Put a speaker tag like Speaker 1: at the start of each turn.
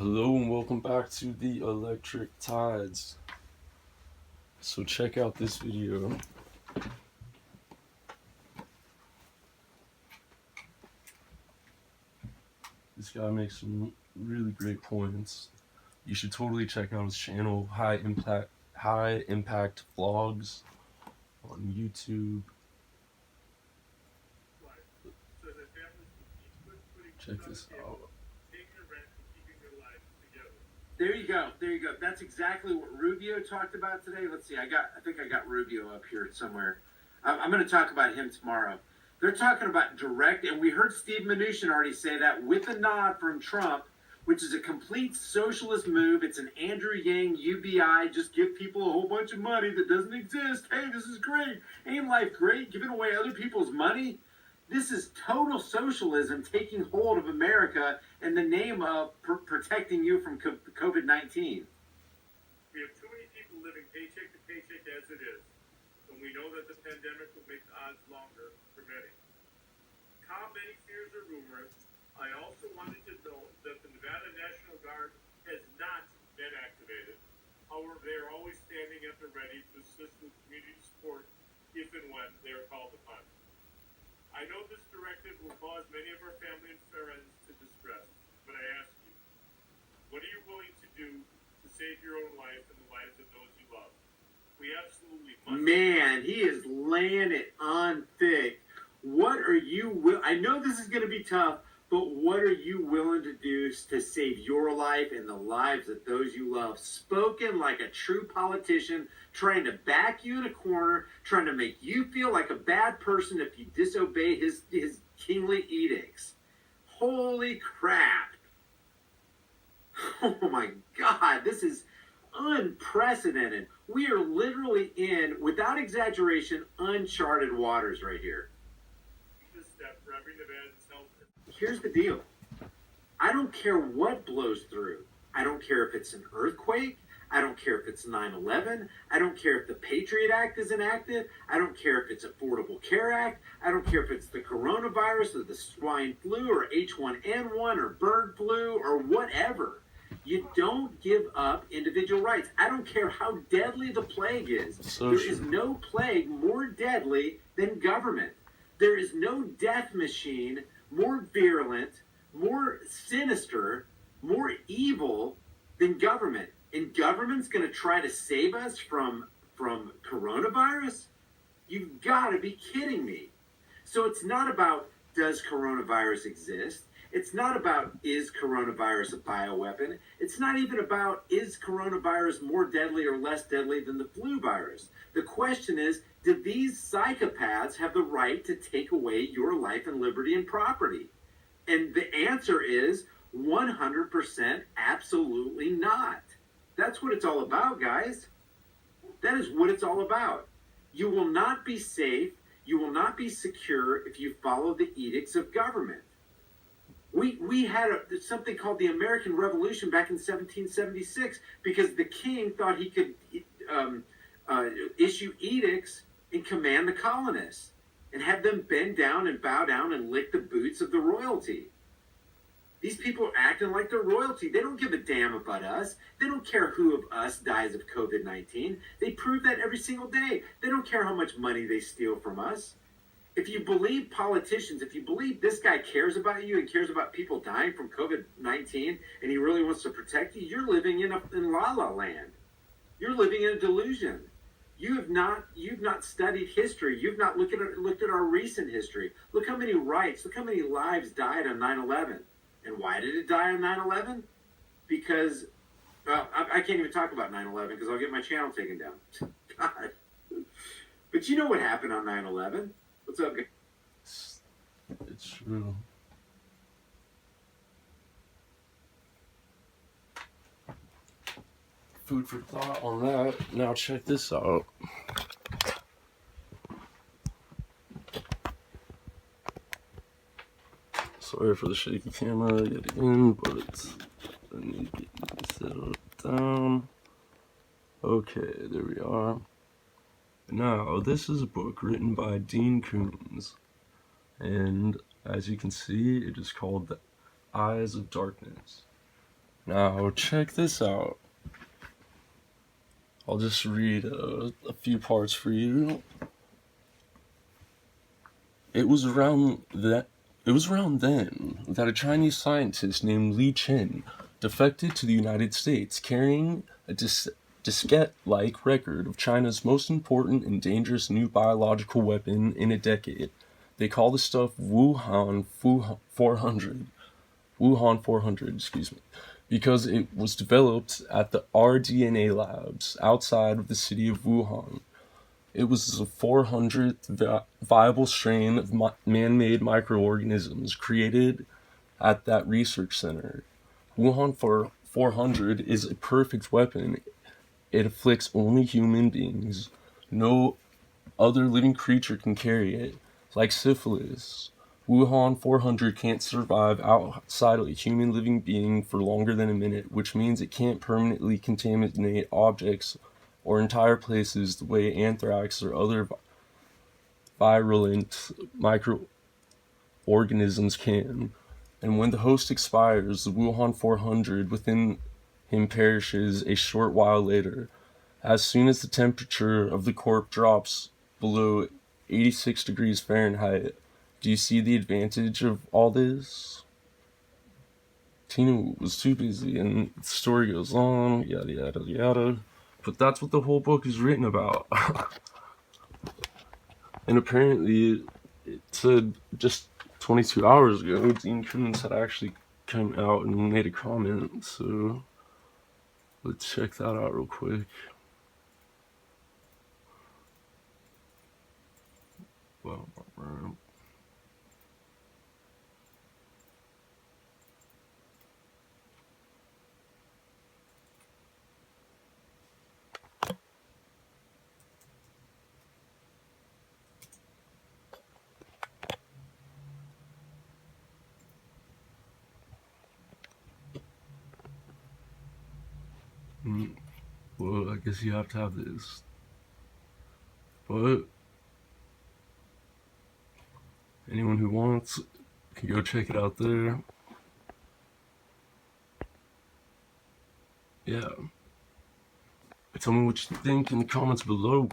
Speaker 1: Hello and welcome back to the Electric Tides. So check out this video. This guy makes some really great points. You should totally check out his channel, High Impact Vlogs on YouTube. Check this out.
Speaker 2: There you go. There you go. That's exactly what Rubio talked about today. Let's see. I think I got Rubio up here somewhere. I'm going to talk about him tomorrow. They're talking about direct, and we heard Steve Mnuchin already say that with a nod from Trump, which is a complete socialist move. It's an Andrew Yang UBI. Just give people a whole bunch of money that doesn't exist. Hey, this is great. Ain't life great? Giving away other people's money? This is total socialism taking hold of America in the name of protecting you from COVID-19.
Speaker 3: We have too many people living paycheck to paycheck as it is, and we know that the pandemic will make the odds longer for many. Calm many fears or rumors, I also wanted to note that the Nevada National Guard has not been activated. However, they are always standing at the ready to assist with community support if and when they are called upon. I know this directive will cause many of our family and friends to distress, but I ask you, what are you willing to do to save your own life and the lives of those you love? We absolutely must.
Speaker 2: Man, he is laying it on thick. What are you I know this is going to be tough, but what are you willing to do to save your life and the lives of those you love? Spoken like a true politician, trying to back you in a corner, trying to make you feel like a bad person if you disobey his kingly edicts. Holy crap. Oh my God, this is unprecedented. We are literally in, without exaggeration, uncharted waters right here.
Speaker 3: This step for every Nevada's health.
Speaker 2: Here's the deal. I don't care what blows through. I don't care if it's an earthquake. I don't care if it's 9/11. I don't care if the Patriot Act is enacted. I don't care if it's Affordable Care Act. I don't care if it's the coronavirus or the swine flu or H1N1 or bird flu or whatever. You don't give up individual rights. I don't care how deadly the plague is. There is no plague more deadly than government. There is no death machine more virulent, more sinister, more evil than government. And government's going to try to save us from coronavirus? You've got to be kidding me. So it's not about does coronavirus exist? It's not about is coronavirus a bioweapon? It's not even about is coronavirus more deadly or less deadly than the flu virus? The question is, do these psychopaths have the right to take away your life and liberty and property? And the answer is 100% absolutely not. That's what it's all about, guys. That is what it's all about. You will not be safe, you will not be secure if you follow the edicts of government. We had something called the American Revolution back in 1776 because the king thought he could issue edicts and command the colonists and have them bend down and bow down and lick the boots of the royalty. These people are acting like they're royalty. They don't give a damn about us. They don't care who of us dies of COVID-19. They prove that every single day. They don't care how much money they steal from us. If you believe politicians, if you believe this guy cares about you and cares about people dying from COVID-19 and he really wants to protect you, you're living in La La Land. You're living in a delusion. You've not studied history. You've not looked at our recent history. Look how many rights, look how many lives died on 9/11. And why did it die on 9/11? Because, I can't even talk about 9/11 because I'll get my channel taken down. God. But you know what happened on 9/11? What's up, guys?
Speaker 1: It's true. Food for thought on that. Now check this out. Sorry for the shaky camera yet again, but I need to get this settled down. Okay, there we are. Now, this is a book written by Dean Koontz, and as you can see, it is called The Eyes of Darkness. Now, check this out. I'll just read a few parts for you. It was around then that a Chinese scientist named Li Chen defected to the United States, carrying a diskette-like record of China's most important and dangerous new biological weapon in a decade. They call the stuff Wuhan 400, excuse me, because it was developed at the rDNA labs outside of the city of Wuhan. It was the 400th viable strain of man-made microorganisms created at that research center. Wuhan 400 is a perfect weapon. It afflicts only human beings. No other living creature can carry it. Like syphilis, Wuhan 400 can't survive outside of a human living being for longer than a minute, which means it can't permanently contaminate objects or entire places the way anthrax or other virulent microorganisms can. And when the host expires, the Wuhan 400 within him perishes a short while later. As soon as the temperature of the corpse drops below 86 degrees Fahrenheit, do you see the advantage of all this? Tina was too busy, and the story goes on, yada yada yada. But that's what the whole book is written about. And apparently, it said just 22 hours ago, Dean Koontz had actually come out and made a comment, so let's check that out real quick. Well, I guess you have to have this. But anyone who wants can go check it out there. Yeah. Tell me what you think in the comments below.